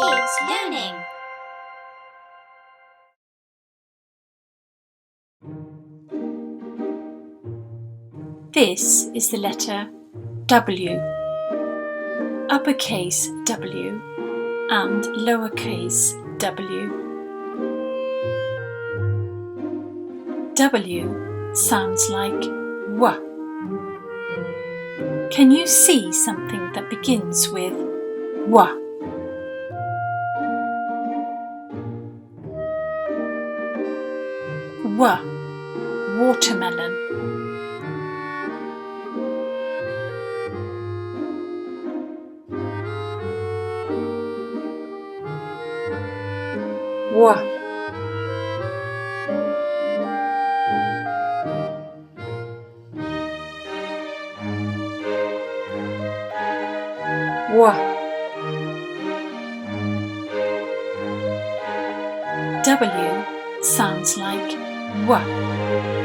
Kids Learning. This is the letter W, uppercase W and lowercase w. W sounds like W. Can you see something that begins with W? W, watermelon. W, W. W sounds like W.